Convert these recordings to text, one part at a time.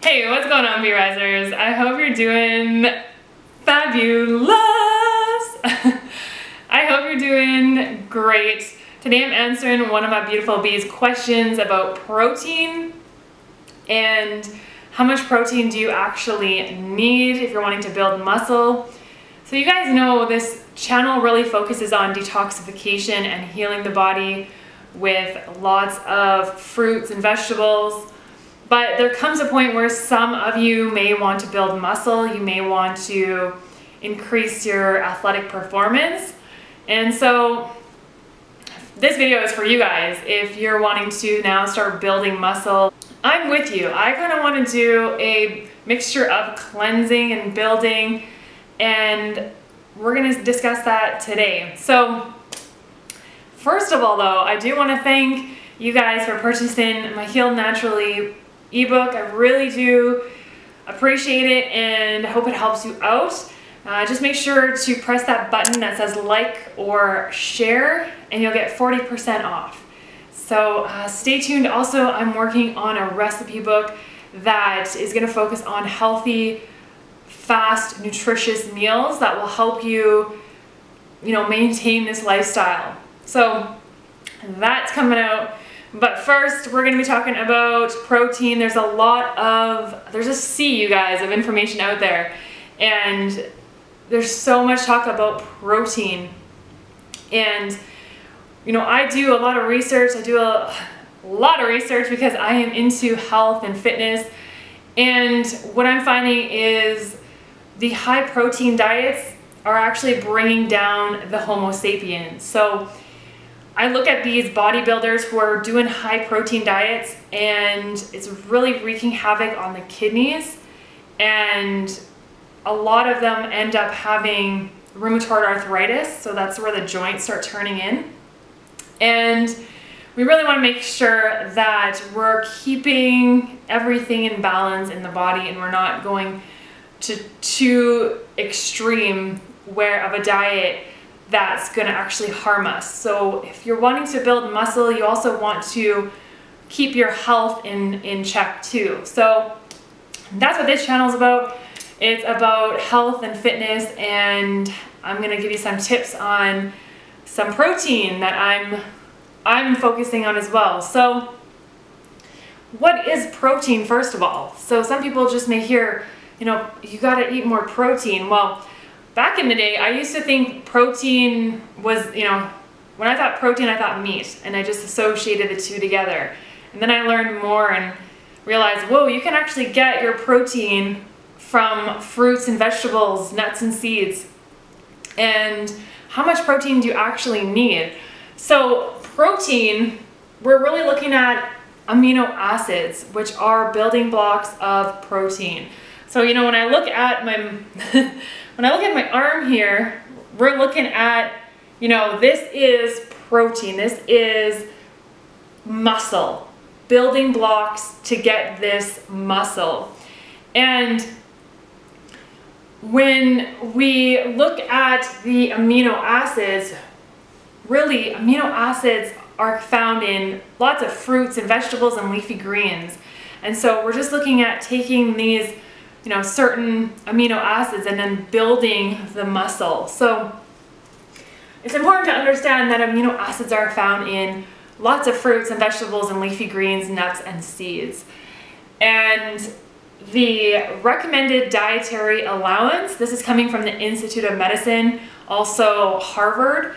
Hey, what's going on, B-Risers? I hope you're doing fabulous. I hope you're doing great. Today I'm answering one of my beautiful bees' questions about protein and how much protein do you actually need if you're wanting to build muscle. So you guys know this channel really focuses on detoxification and healing the body with lots of fruits and vegetables. But there comes a point where some of you may want to build muscle, you may want to increase your athletic performance. And so this video is for you guys if you're wanting to now start building muscle. I'm with you. I kind of want to do a mixture of cleansing and building, and we're going to discuss that today. So first of all though, I do want to thank you guys for purchasing my Heal Naturally ebook. I really do appreciate it and I hope it helps you out. Just make sure to press that button that says like or share and you'll get 40% off. So stay tuned. Also, I'm working on a recipe book that is going to focus on healthy, fast, nutritious meals that will help you, maintain this lifestyle. So that's coming out. But first, we're going to be talking about protein. There's a sea, you guys, of information out there. And there's so much talk about protein. And, I do a lot of research. I do a lot of research because I am into health and fitness. And what I'm finding is the high protein diets are actually bringing down the Homo sapiens. So I look at these bodybuilders who are doing high protein diets and it's really wreaking havoc on the kidneys, and a lot of them end up having rheumatoid arthritis, so that's where the joints start turning in. And we really want to make sure that we're keeping everything in balance in the body and we're not going to too extreme of a diet that's going to actually harm us. So if you're wanting to build muscle, you also want to keep your health in check too. So that's what this channel is about. It's about health and fitness, and I'm going to give you some tips on some protein that I'm focusing on as well. So what is protein, first of all? So some people just may hear, you got to eat more protein. Well, back in the day, I used to think protein was, when I thought protein, I thought meat, and I just associated the two together. And then I learned more and realized, whoa, you can actually get your protein from fruits and vegetables, nuts and seeds. And how much protein do you actually need? So protein, we're really looking at amino acids, which are building blocks of protein. So, when I look at my when I look at my arm here, we're looking at, this is protein. This is muscle, building blocks to get this muscle. And when we look at the amino acids, really amino acids are found in lots of fruits and vegetables and leafy greens. And so we're just looking at taking these certain amino acids and then building the muscle. So it's important to understand that amino acids are found in lots of fruits and vegetables and leafy greens, nuts and seeds. And the recommended dietary allowance, this is coming from the Institute of Medicine, also Harvard,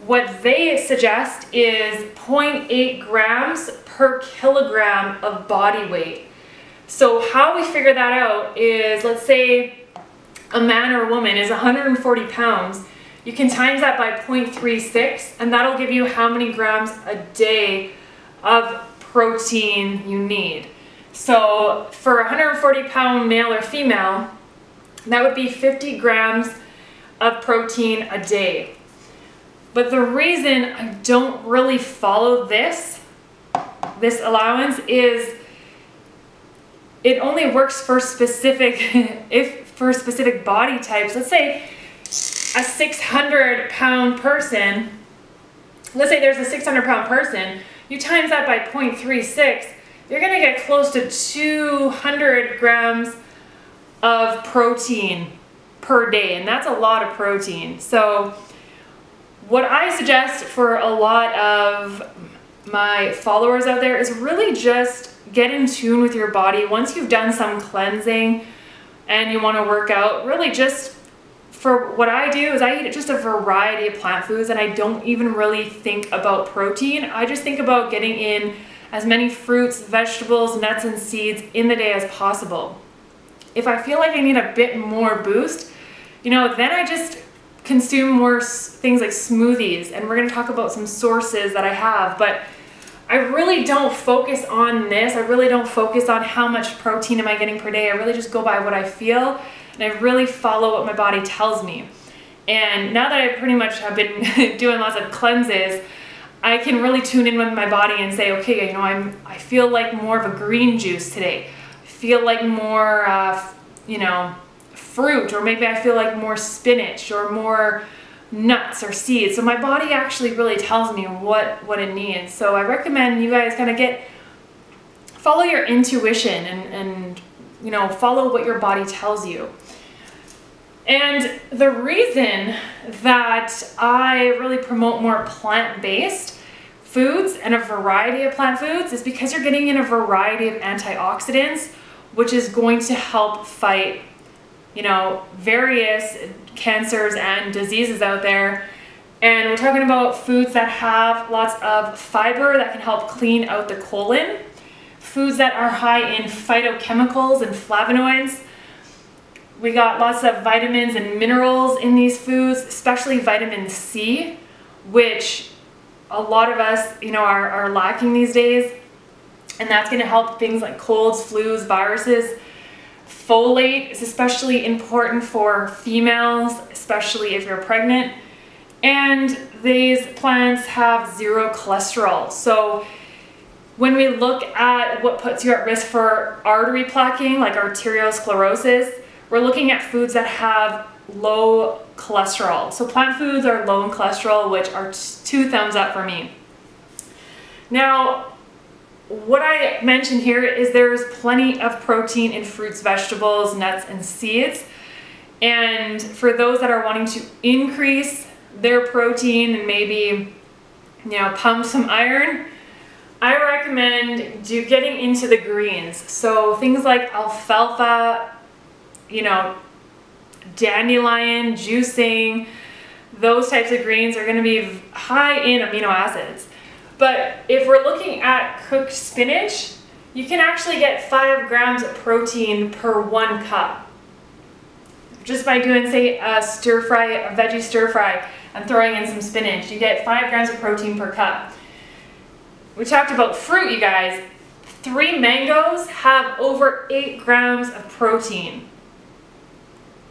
what they suggest is 0.8 grams per kilogram of body weight. So how we figure that out is, let's say a man or a woman is 140 pounds. You can times that by 0.36 and that'll give you how many grams a day of protein you need. So for a 140 pound male or female, that would be 50 grams of protein a day. But the reason I don't really follow this allowance is it only works for specific body types. Let's say a 600 pound person, let's say there's a 600 pound person, you times that by 0.36, you're gonna get close to 200 grams of protein per day, and that's a lot of protein. So what I suggest for a lot of my followers out there is really just get in tune with your body. Once you've done some cleansing and you want to work out, really just, for what I do is I eat just a variety of plant foods, and I don't even really think about protein. I just think about getting in as many fruits, vegetables, nuts, and seeds in the day as possible. If I feel like I need a bit more boost, then I just consume more things like smoothies, and we're going to talk about some sources that I have, but I really don't focus on this. I really don't focus on how much protein am I getting per day. I really just go by what I feel, and I really follow what my body tells me. And now that I pretty much have been doing lots of cleanses, I can really tune in with my body and say, okay, I feel like more of a green juice today. I feel like more, fruit, or maybe I feel like more spinach or more nuts or seeds. So my body actually really tells me what it needs. So I recommend you guys kind of follow your intuition and follow what your body tells you. And the reason that I really promote more plant-based foods and a variety of plant foods is because you're getting in a variety of antioxidants, which is going to help fight various cancers and diseases out there. And we're talking about foods that have lots of fiber that can help clean out the colon, foods that are high in phytochemicals and flavonoids. We got lots of vitamins and minerals in these foods, especially vitamin C, which a lot of us, are lacking these days. And that's going to help things like colds, flus, viruses. Folate is especially important for females, especially if you're pregnant. And these plants have zero cholesterol. So when we look at what puts you at risk for artery plaquing, like arteriosclerosis, we're looking at foods that have low cholesterol. So plant foods are low in cholesterol, which are 2 thumbs up for me. Now, what I mentioned here is there's plenty of protein in fruits, vegetables, nuts, and seeds. And for those that are wanting to increase their protein and maybe, pump some iron, I recommend getting into the greens. So things like alfalfa, dandelion, juicing, those types of greens are going to be high in amino acids. But if we're looking at cooked spinach, you can actually get 5 grams of protein per 1 cup. Just by doing, say, a veggie stir fry, and throwing in some spinach, you get 5 grams of protein per cup. We talked about fruit, you guys. 3 mangoes have over 8 grams of protein.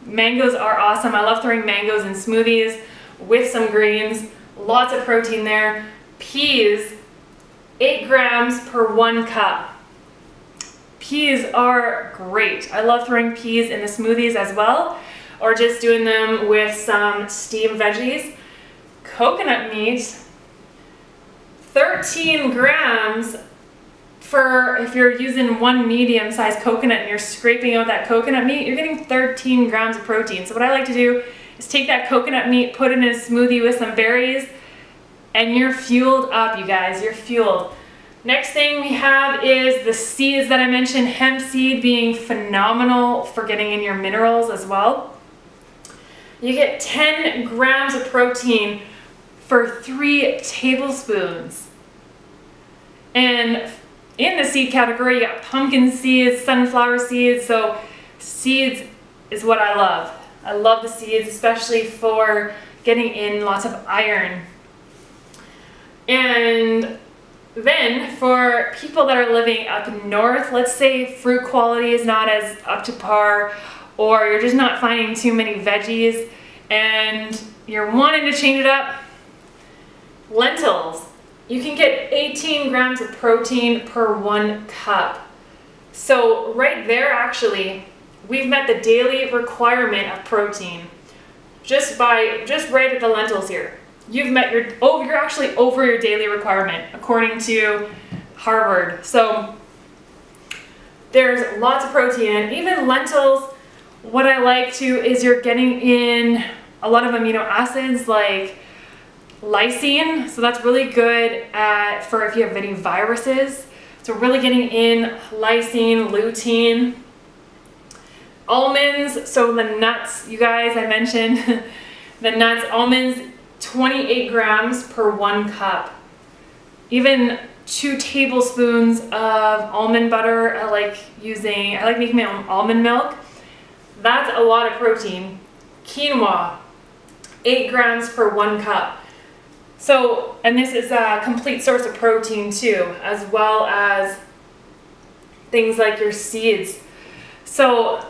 Mangoes are awesome. I love throwing mangoes in smoothies with some greens. Lots of protein there. Peas, 8 grams per 1 cup. Peas are great. I love throwing peas in the smoothies as well, or just doing them with some steamed veggies. Coconut meat, 13 grams for, if you're using 1 medium-sized coconut and you're scraping out that coconut meat, you're getting 13 grams of protein. So what I like to do is take that coconut meat, put it in a smoothie with some berries, and you're fueled up, you guys, you're fueled. Next thing we have is the seeds that I mentioned, hemp seed being phenomenal for getting in your minerals as well. You get 10 grams of protein for 3 tablespoons. And in the seed category, you got pumpkin seeds, sunflower seeds. So seeds is what I love. I love the seeds, especially for getting in lots of iron. And then for people that are living up north, let's say fruit quality is not as up to par, or you're just not finding too many veggies and you're wanting to change it up, lentils. You can get 18 grams of protein per 1 cup. So right there, actually, we've met the daily requirement of protein just right at the lentils here. You're actually over your daily requirement according to Harvard. So there's lots of protein. And even lentils, what I like too is you're getting in a lot of amino acids like lysine. So that's really good for if you have any viruses. So really getting in lysine, lutein. Almonds, so the nuts, you guys, I mentioned the nuts, almonds, 28 grams per 1 cup. Even 2 tablespoons of almond butter. I like making my own almond milk. That's a lot of protein. Quinoa, 8 grams per 1 cup. So, and this is a complete source of protein too, as well as things like your seeds. So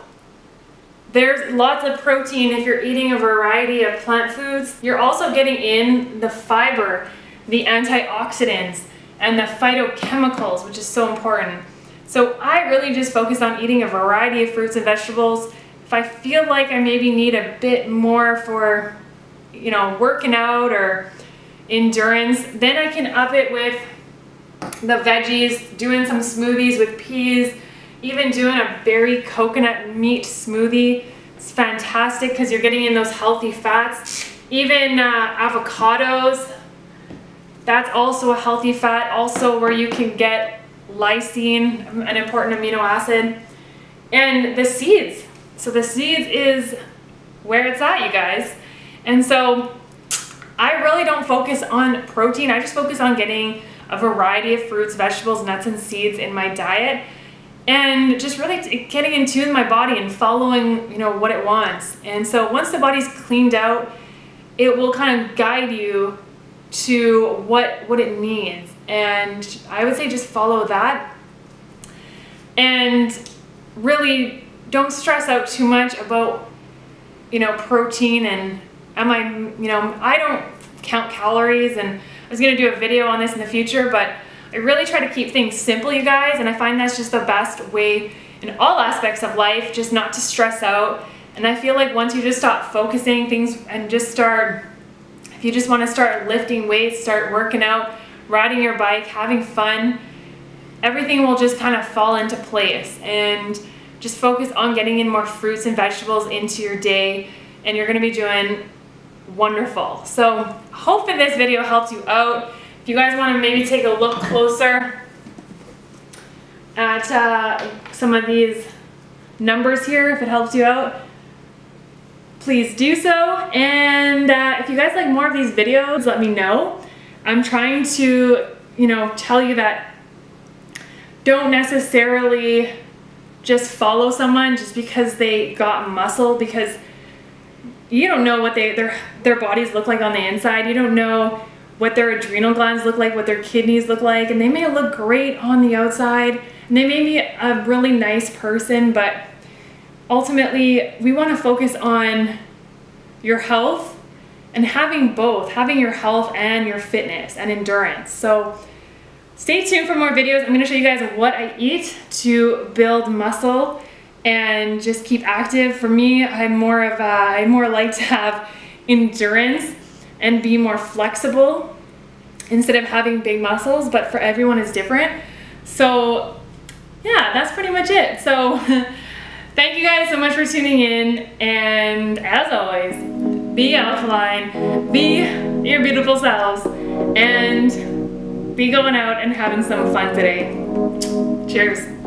there's lots of protein if you're eating a variety of plant foods. You're also getting in the fiber, the antioxidants, and the phytochemicals, which is so important. So I really just focus on eating a variety of fruits and vegetables. If I feel like I maybe need a bit more for, you know, working out or endurance, then I can up it with the veggies, doing some smoothies with peas, even doing a berry coconut meat smoothie. It's fantastic because you're getting in those healthy fats. Even avocados, that's also a healthy fat, also where you can get lysine, an important amino acid. And the seeds. So the seeds is where it's at, you guys. And so I really don't focus on protein. I just focus on getting a variety of fruits, vegetables, nuts, and seeds in my diet. And just really getting in tune with my body and following, you know, what it wants. And so once the body's cleaned out, it will kind of guide you to what it needs. And I would say just follow that. And really don't stress out too much about, you know, protein and I don't count calories, and I was going to do a video on this in the future, but I really try to keep things simple, you guys, and I find that's just the best way in all aspects of life, just not to stress out. And I feel like once you just stop focusing things and just start, if you just want to start lifting weights, start working out, riding your bike, having fun, everything will just kind of fall into place. And just focus on getting in more fruits and vegetables into your day, and you're going to be doing wonderful. So hopefully this video helped you out. If you guys want to maybe take a look closer at some of these numbers here, if it helps you out, please do so. And if you guys like more of these videos, let me know. I'm trying to, you know, tell you that don't necessarily just follow someone just because they got muscle, because you don't know what their bodies look like on the inside. You don't know what their adrenal glands look like, what their kidneys look like, and they may look great on the outside, and they may be a really nice person, but ultimately we want to focus on your health and having both, having your health and your fitness and endurance. So stay tuned for more videos. I'm going to show you guys what I eat to build muscle and just keep active. For me, I more like to have endurance and be more flexible instead of having big muscles, but for everyone is different. So yeah, that's pretty much it. So thank you guys so much for tuning in, and as always, be alkaline, be your beautiful selves, and be going out and having some fun today. Cheers.